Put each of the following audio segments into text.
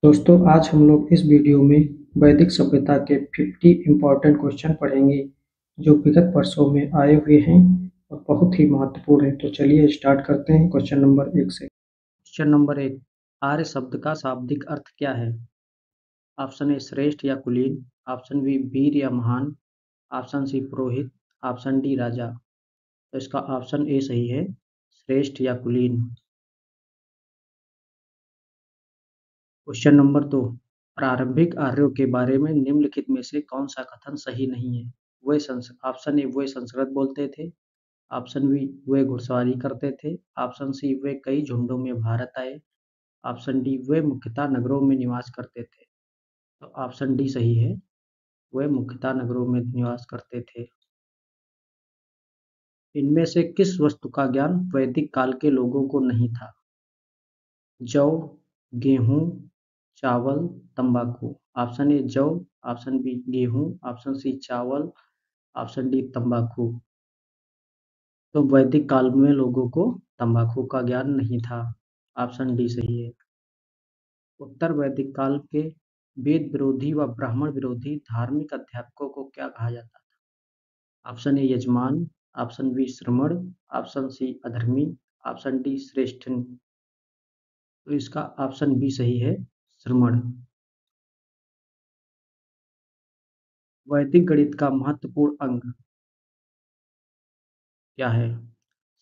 दोस्तों आज हम लोग इस वीडियो में वैदिक सभ्यता के 50 इम्पोर्टेंट क्वेश्चन पढ़ेंगे जो विगत वर्षों में आए हुए हैं और बहुत ही महत्वपूर्ण है। तो चलिए स्टार्ट करते हैं क्वेश्चन नंबर 1 से। क्वेश्चन नंबर 1, आर्य शब्द का शाब्दिक अर्थ क्या है? ऑप्शन ए श्रेष्ठ या कुलीन, ऑप्शन बी वीर या महान, ऑप्शन सी पुरोहित, ऑप्शन डी राजा। तो इसका ऑप्शन ए सही है, श्रेष्ठ या कुलीन। क्वेश्चन नंबर 2, प्रारंभिक आर्यों के बारे में निम्नलिखित में से कौन सा कथन सही नहीं है? ऑप्शन ए वे संस्कृत बोलते थे, ऑप्शन बी वे घुड़सवारी करते थे, ऑप्शन सी वे कई झुंडों में भारत आए, ऑप्शन डी वे मुख्यतः नगरों में निवास करते थे। तो ऑप्शन डी सही है, वे मुख्यतः नगरों में निवास करते थे। इनमें से किस वस्तु का ज्ञान वैदिक काल के लोगों को नहीं था? जौ, गेहूं, चावल, तंबाकू। ऑप्शन ए जौ, ऑप्शन बी गेहूं, ऑप्शन सी चावल, ऑप्शन डी तंबाकू। तो वैदिक काल में लोगों को तंबाकू का ज्ञान नहीं था। ऑप्शन डी सही है। उत्तर वैदिक काल के वेद विरोधी व ब्राह्मण विरोधी धार्मिक अध्यापकों को क्या कहा जाता था? ऑप्शन ए यजमान, ऑप्शन बी श्रमण, ऑप्शन सी अधर्मी, ऑप्शन डी श्रेष्ठन। तो इसका ऑप्शन बी सही है, श्रमण। वैदिक गणित का महत्वपूर्ण अंग क्या है?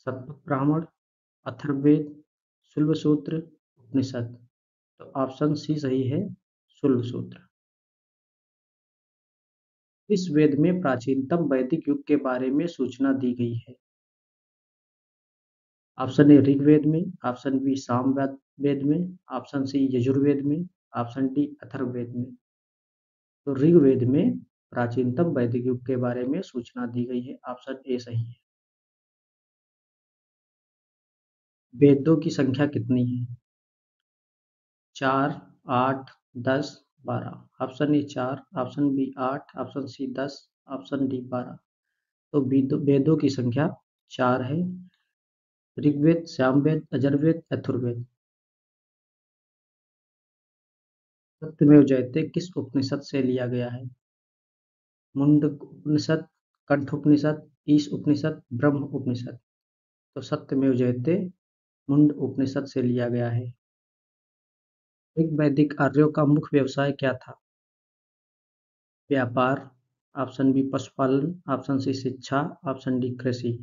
शतपथ ब्राह्मण, अथर्ववेद, शुल्बसूत्र, उपनिषद। तो ऑप्शन सी सही है, शुल्बसूत्र। इस वेद में प्राचीनतम वैदिक युग के बारे में सूचना दी गई है? ऑप्शन ए ऋग्वेद में, ऑप्शन बी सामवेद में, ऑप्शन सी यजुर्वेद में, ऑप्शन डी अथर्ववेद में। तो ऋग्वेद में प्राचीनतम वैदिक युग के बारे में सूचना दी गई है। ऑप्शन ए सही है। वेदों की संख्या कितनी है? 4, 8, 10, 12। Option A 4, option B 8, option C 10, option D 12। तो वेदों की संख्या 4 है। ऋग्वेद, सामवेद, यजुर्वेद, अथर्ववेद। सत्यमेव जयते किस उपनिषद से लिया गया है? मुंडक उपनिषद, कंठ उपनिषद, ईश उपनिषद, ब्रह्म उपनिषद। तो सत्यमेव जयते मुंड उपनिषद से लिया गया है। ऋग वैदिक आर्यों का मुख्य व्यवसाय क्या था? व्यापार, ऑप्शन बी पशुपालन, ऑप्शन सी शिक्षा, ऑप्शन डी कृषि।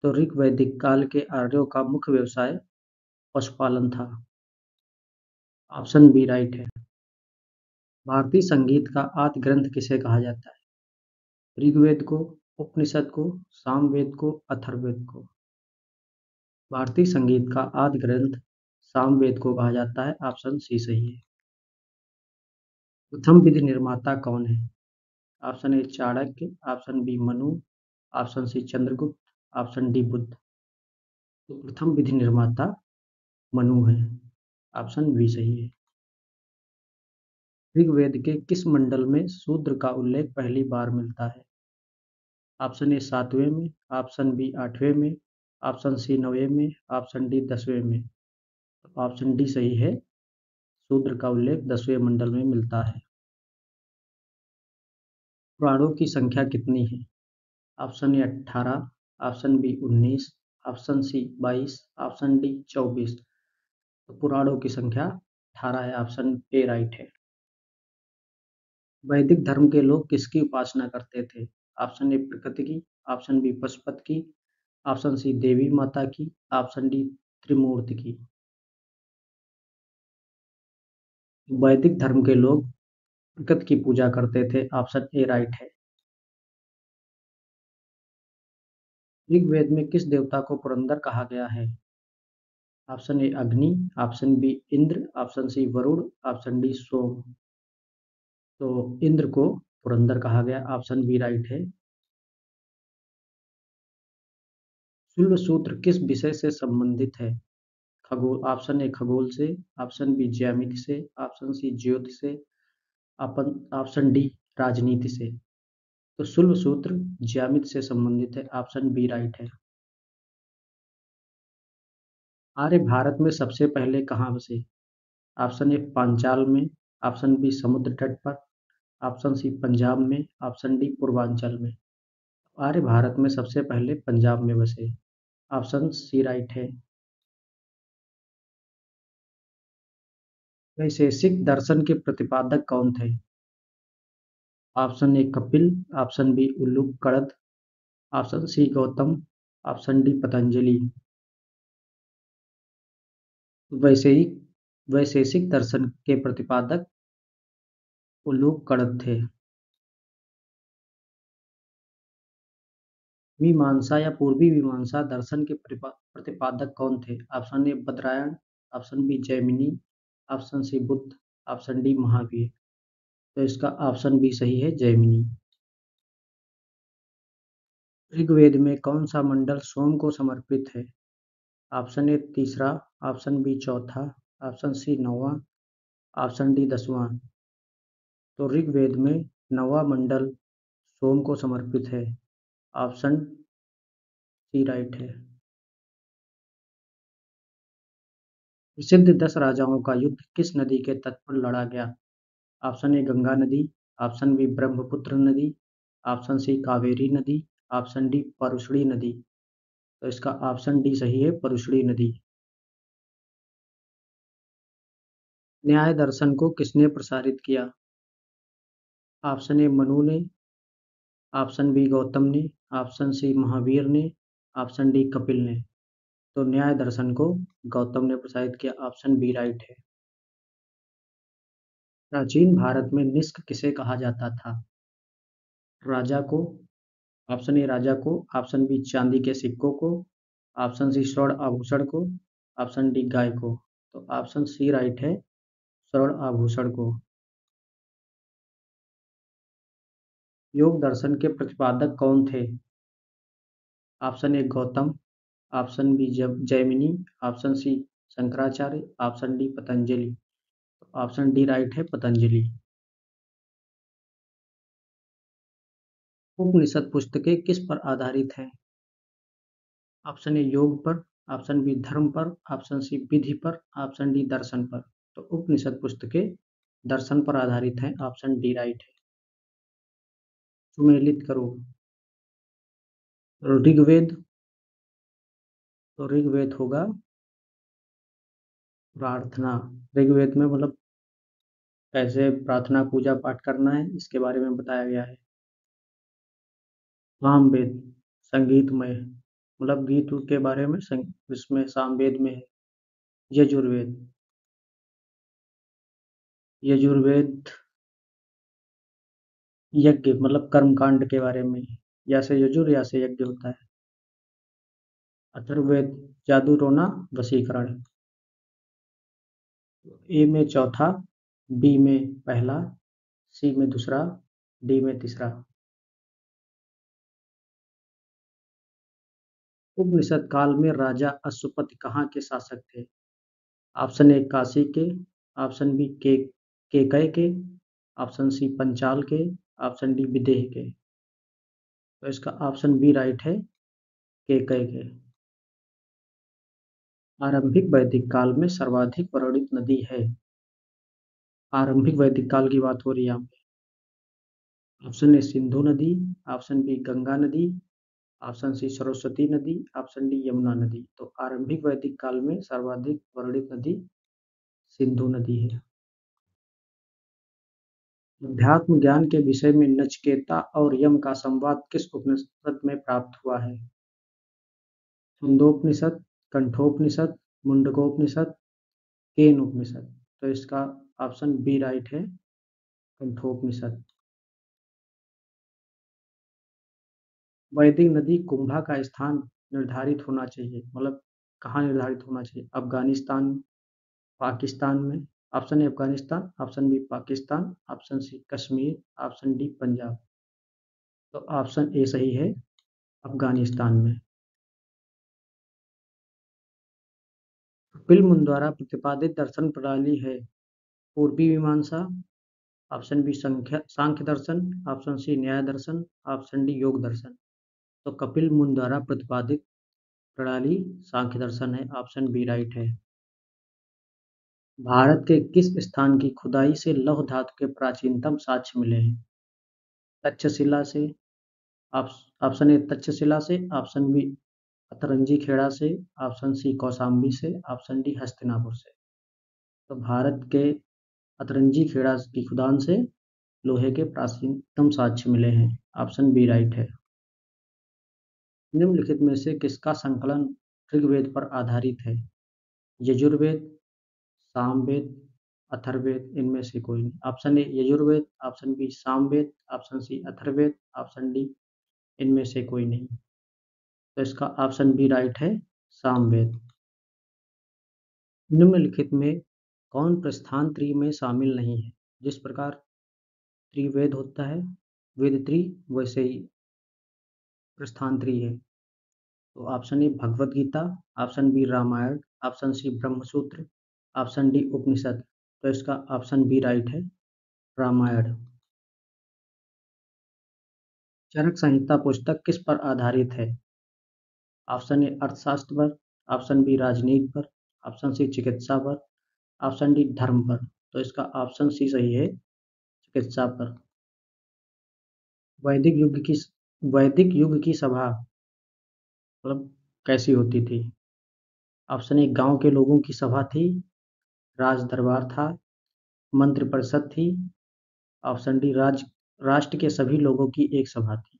तो ऋग वैदिक काल के आर्यों का मुख्य व्यवसाय पशुपालन था। ऑप्शन बी राइट है। भारतीय संगीत का आदि ग्रंथ किसे कहा जाता है? ऋग्वेद को, उपनिषद को, सामवेद को, अथर्ववेद को। भारतीय संगीत का आदि ग्रंथ सामवेद को कहा जाता है। ऑप्शन सी सही है। प्रथम विधि निर्माता कौन है? Option A Chanakya, option B Manu, option C Chandragupta, option D Buddha. तो प्रथम विधि निर्माता मनु है। ऑप्शन बी सही है। ऋग्वेद के किस मंडल में शूद्र का उल्लेख पहली बार मिलता है? ऑप्शन ए 7वें में, ऑप्शन बी 8वें में, ऑप्शन सी 9वें में, ऑप्शन डी 10वें में। तो ऑप्शन डी सही है, शूद्र का उल्लेख 10वें मंडल में मिलता है। पुराणों की संख्या कितनी है? Option A 18, option B 19, option C 22, option D 24। तो पुराणों की संख्या 18 है। ऑप्शन ए राइट है। वैदिक धर्म के लोग किसकी उपासना करते थे? ऑप्शन ए प्रकृति की, ऑप्शन बी पशुपति की, ऑप्शन सी देवी माता की, ऑप्शन डी त्रिमूर्ति की। वैदिक धर्म के लोग प्रकृति की पूजा करते थे। ऑप्शन ए राइट है। ऋग्वेद में किस देवता को पुरंदर कहा गया है? Option A Agni, option B Indra, option C Varun, option D Som. तो इंद्र को पुरंदर कहा गया। ऑप्शन बी राइट है। शुल्ब सूत्र किस विषय से संबंधित है? खगोल, ऑप्शन ए खगोल से, ऑप्शन बी ज्यामिति से, ऑप्शन सी ज्योति से, ऑप्शन डी राजनीति से। तो शुल्ब सूत्र ज्यामिति से संबंधित है। ऑप्शन बी राइट है। आर्य भारत में सबसे पहले कहाँ बसे? ऑप्शन ए पांचाल में, ऑप्शन बी समुद्र तट पर, ऑप्शन सी पंजाब में, ऑप्शन डी पूर्वांचल में। आर्य भारत में सबसे पहले पंजाब में बसे। ऑप्शन सी राइट है। वैशेषिक दर्शन के प्रतिपादक कौन थे? Option A Kapil, option B Ulukanad, option C Gautam, option D Patanjali. Vaisheshik Vaisheshik दर्शन के प्रतिपादक उल्लूकणद थे। मीमांसा या पूर्वी मीमांसा दर्शन के प्रतिपादक कौन थे? Option A Badarayan, option B Jaimini, option C Buddha, option D Mahavir. तो इसका ऑप्शन बी सही है, जैमिनी। ऋग्वेद में कौन सा मंडल सोम को समर्पित है? ऑप्शन ए तीसरा, ऑप्शन बी चौथा, ऑप्शन सी नौवां, ऑप्शन डी 10वां। तो ऋग्वेद में नौवां मंडल सोम को समर्पित है। ऑप्शन सी राइट है। प्रसिद्ध 10 राजाओं का युद्ध किस नदी के तट पर लड़ा गया? ऑप्शन ए गंगा नदी, ऑप्शन बी ब्रह्मपुत्र नदी, ऑप्शन सी कावेरी नदी, ऑप्शन डी परुशड़ी नदी। तो इसका ऑप्शन डी सही है, परुशड़ी नदी। न्याय दर्शन को किसने प्रसारित किया? ऑप्शन ए मनु ने, ऑप्शन बी गौतम ने, ऑप्शन सी महावीर ने, ऑप्शन डी कपिल ने। तो न्याय दर्शन को गौतम ने प्रसारित किया। ऑप्शन बी राइट है। प्राचीन भारत में निष्क किसे कहा जाता था? राजा को, ऑप्शन ए राजा को, ऑप्शन बी चांदी के सिक्कों को, ऑप्शन सी स्वर्ण आभूषण को, ऑप्शन डी गाय को। तो ऑप्शन सी राइट है, स्वर्ण आभूषण को। योग दर्शन के प्रतिपादक कौन थे? Option A Gautam, option B Jaimini, option C Shankaracharya, option D Patanjali. Option D right है, पतंजलि। उपनिषद पुस्तकें किस पर आधारित हैं? ऑप्शन ए योग पर, ऑप्शन बी धर्म पर, ऑप्शन सी विधि पर, ऑप्शन डी दर्शन पर। तो उपनिषद पुस्तकें दर्शन पर आधारित हैं। ऑप्शन डी राइट है। सुमेलित करो। ऋग्वेद, तो ऋग्वेद होगा प्रार्थना। ऋग्वेद में मतलब कैसे प्रार्थना पूजा पाठ करना है, इसके बारे में बताया गया है। सामवेद संगीतमय, मतलब गीत के बारे में इसमें सामवेद में है। यजुर्वेद, यजुर्वेद यज्ञ मतलब कर्मकांड के बारे में, या से यजुर या से यज्ञ होता है। अथर्ववेद जादू टोना वशीकरण। ए में चौथा, बी में पहला, सी में दूसरा, डी में तीसरा। उपनिषद काल में राजा अश्वपति कहाँ के शासक थे? ऑप्शन ए काशी के, ऑप्शन बी के केकय के, ऑप्शन सी पंचाल के, ऑप्शन डी विदेह के। तो इसका ऑप्शन बी राइट है, केकय के। आरंभिक वैदिक काल में सर्वाधिक वर्णित नदी है। आरंभिक वैदिक काल की बात हो रही है यहाँ पे। ऑप्शन ए सिंधु नदी, ऑप्शन बी गंगा नदी, ऑप्शन सी सरस्वती नदी, ऑप्शन डी यमुना नदी। तो आरंभिक वैदिक काल में सर्वाधिक वर्णित नदी सिंधु नदी है। अध्यात्म ज्ञान के विषय में नचिकेता और यम का संवाद किस उपनिषद में प्राप्त हुआ है? छंदोपनिषद, कंठोपनिषद, मुंडकोपनिषद, केन उपनिषद। तो इसका ऑप्शन बी राइट है, कंठोपनिषद। वैदिक नदी कुंभा का स्थान निर्धारित होना चाहिए, मतलब कहाँ निर्धारित होना चाहिए? अफगानिस्तान, पाकिस्तान में। Option A Afghanistan, option B Pakistan, option C Kashmir, option D Punjab. तो ऑप्शन ए सही है, अफगानिस्तान में। कपिल मुनि द्वारा प्रतिपादित दर्शन प्रणाली है पूर्वी मीमांसा, ऑप्शन बी सांख्य दर्शन, ऑप्शन सी न्याय दर्शन, ऑप्शन डी योग दर्शन। तो कपिल मुनि द्वारा प्रतिपादित प्रणाली सांख्य दर्शन है। ऑप्शन बी राइट है। भारत के किस स्थान की खुदाई से लौह धातु के प्राचीनतम साक्ष्य मिले हैं? तक्षशिला से, ऑप्शन ए तक्षशिला से, ऑप्शन बी अतरंजी खेड़ा से, ऑप्शन सी कौशाम्बी से, ऑप्शन डी हस्तिनापुर से। तो भारत के अतरंजी खेड़ा की खुदान से लोहे के प्राचीनतम साक्ष्य मिले हैं। ऑप्शन बी राइट है। निम्नलिखित में से किसका संकलन ऋग्वेद पर आधारित है? यजुर्वेद, सामवेद, अथर्ववेद, इनमें से कोई नहीं। Option A Yajurveda, option B Samaveda, option C Atharvaveda, option D इनमें से कोई नहीं। तो इसका ऑप्शन बी राइट है, सामवेद। निम्नलिखित में कौन प्रस्थान त्रयी में शामिल नहीं है? जिस प्रकार त्रिवेद होता है, वेद त्रयी, वैसे ही प्रस्थान त्रयी है। तो option A Bhagavad Gita, option B Ramayan, option C Brahmasutra, option D Upanishad. तो इसका ऑप्शन बी राइट है, रामायण। चरक संहिता पुस्तक किस पर आधारित है? ऑप्शन ए अर्थशास्त्र पर, ऑप्शन बी राजनीति पर, ऑप्शन सी चिकित्सा पर, ऑप्शन डी धर्म पर। तो इसका ऑप्शन सी सही है, चिकित्सा पर। वैदिक युग की वैदिक युग की सभा मतलब कैसी होती थी? ऑप्शन ए गांव के लोगों की सभा थी, राज दरबार था, मंत्रि परिषद थी, ऑप्शन डी राष्ट्र के सभी लोगों की एक सभा थी।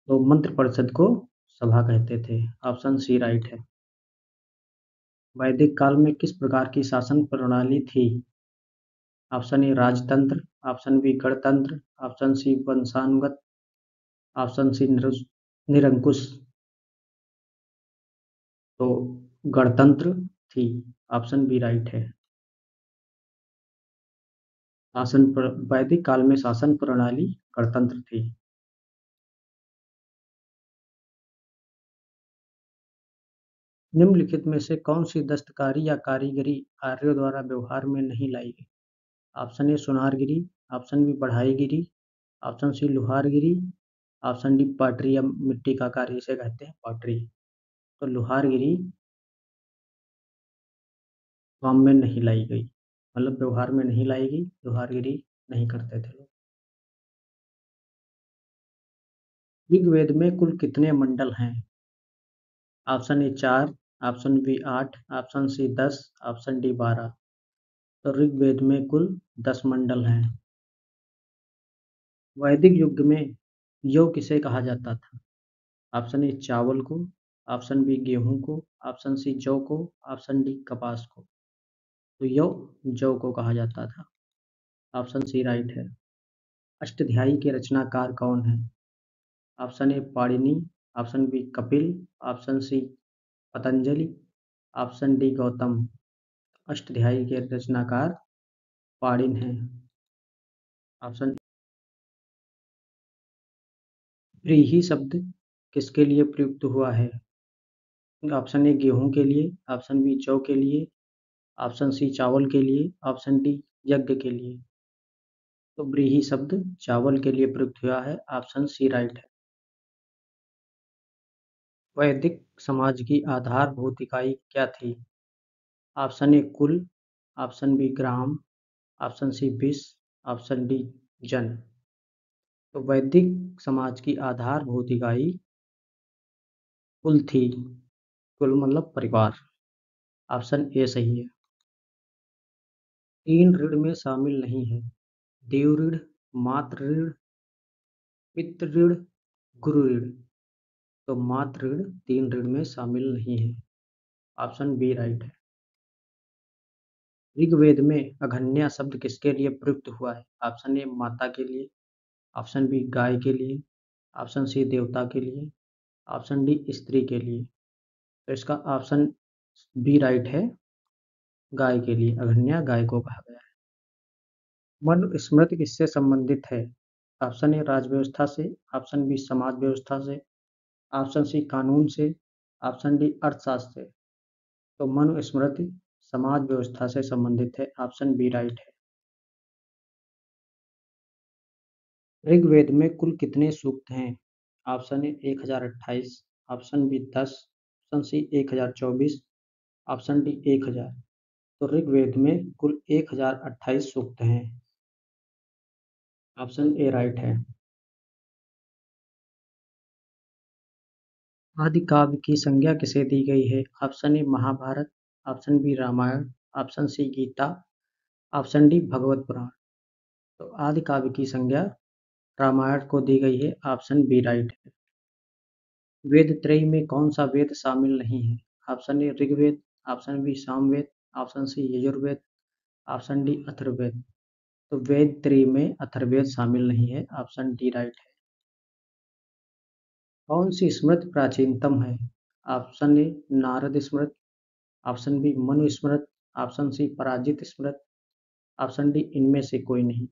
तो मंत्रि परिषद को सभा कहते थे। ऑप्शन सी राइट है। वैदिक काल में किस प्रकार की शासन प्रणाली थी? ऑप्शन ए राजतंत्र, ऑप्शन बी गणतंत्र, ऑप्शन सी वंशानुगत, ऑप्शन सी निरंकुश। तो गणतंत्र थी। ऑप्शन बी राइट है। वैदिक काल में शासन प्रणाली गणतंत्र थी। निम्नलिखित में से कौन सी दस्तकारी या कारीगरी आर्यों द्वारा व्यवहार में नहीं लाई गई? ऑप्शन ए सुनारगिरी, ऑप्शन बी बढ़ाईगिरी, ऑप्शन सी लुहारगिरी, ऑप्शन डी पॉटरी या मिट्टी का कार्य इसे कहते हैं पॉटरी। तो लुहारगिरी काम में नहीं लाई गई, मतलब व्यवहार में नहीं लाई गई, लुहारगिरी नहीं करते थे लोग। ऋग्वेद में कुल कितने मंडल हैं? Option A 4, option B 8, option C 10, option D 12। तो ऋग्वेद में कुल 10 मंडल हैं। वैदिक युग में यौ किसे कहा जाता था? ऑप्शन ए चावल को, ऑप्शन बी गेहूं को, ऑप्शन सी जौ को, ऑप्शन डी कपास को। तो यौ जौ को कहा जाता था। ऑप्शन सी राइट है। अष्टध्यायी के रचनाकार कौन है? Option A Panini, option B Kapil, option C Patanjali, option D Gautam. Ashtadhyayi के रचनाकार पाणिन हैं। ऑप्शन व्रीहि शब्द किसके लिए प्रयुक्त हुआ है? ऑप्शन ए गेहूं के लिए, ऑप्शन बी जौ के लिए, ऑप्शन सी चावल के लिए, ऑप्शन डी यज्ञ के लिए। तो व्रीहि शब्द चावल के लिए प्रयुक्त हुआ है। ऑप्शन सी राइट है। वैदिक समाज की आधारभूत इकाई क्या थी? ऑप्शन ए कुल, ऑप्शन बी ग्राम, ऑप्शन सी विष, ऑप्शन डी जन। तो वैदिक समाज की आधारभूत इकाई कुल थी। कुल मतलब परिवार। ऑप्शन ए सही है। 3 ऋण में शामिल नहीं है। देव ऋण, मातृ ऋण, पितृ ऋण, गुरु ऋण। तो मातृ ऋण 3 ऋण में शामिल नहीं है। ऑप्शन बी राइट है। ऋग्वेद में अघन्या शब्द किसके लिए प्रयुक्त हुआ है? ऑप्शन ए माता के लिए, ऑप्शन बी गाय के लिए, ऑप्शन सी देवता के लिए, ऑप्शन डी स्त्री के लिए। तो इसका ऑप्शन बी राइट है, गाय के लिए। अघन्या गाय को कहा गया है। मनुस्मृति किससे संबंधित है? ऑप्शन ए राज व्यवस्था से, ऑप्शन बी समाज व्यवस्था से, ऑप्शन सी कानून से, ऑप्शन डी अर्थशास्त्र से। तो मनुस्मृति समाज व्यवस्था से संबंधित है। ऑप्शन बी राइट है। ऋग्वेद में कुल कितने सूक्त हैं? Option A 1028, option B 10, option C 1024, option D 1000। तो ऋग्वेद में कुल 1028 सूक्त हैं। ऑप्शन ए राइट है। आदि काव्य की संज्ञा किसे दी गई है? Option A Mahabharat, option B Ramayan, option C Gita, option D Bhagavat Puran. तो आदि काव्य की संज्ञा रामायण को दी गई है। ऑप्शन बी राइट है। वेद त्रयी में कौन सा वेद शामिल नहीं है? Option A Rigveda, option B Samaveda, option C Yajurveda, option D Atharvaveda. तो वेद त्रयी में अथर्ववेद शामिल नहीं है। ऑप्शन डी राइट है। कौन सी स्मृति प्राचीनतम है? Option A Narada Smriti, option B Manu Smriti, option C पराजित स्मृति, ऑप्शन डी इनमें से कोई नहीं।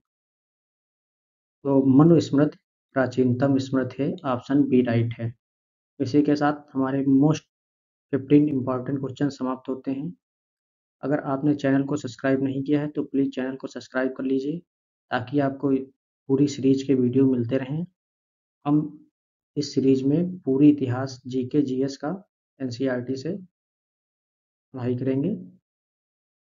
तो मनु स्मृति प्राचीनतम स्मृति है। ऑप्शन बी राइट है। इसी के साथ हमारे मोस्ट 15 इम्पॉर्टेंट क्वेश्चन समाप्त होते हैं। अगर आपने चैनल को सब्सक्राइब नहीं किया है तो प्लीज़ चैनल को सब्सक्राइब कर लीजिए ताकि आपको पूरी सीरीज के वीडियो मिलते रहें। हम इस सीरीज में पूरी इतिहास, जीके, जीएस का एनसीईआरटी से पढ़ाई करेंगे।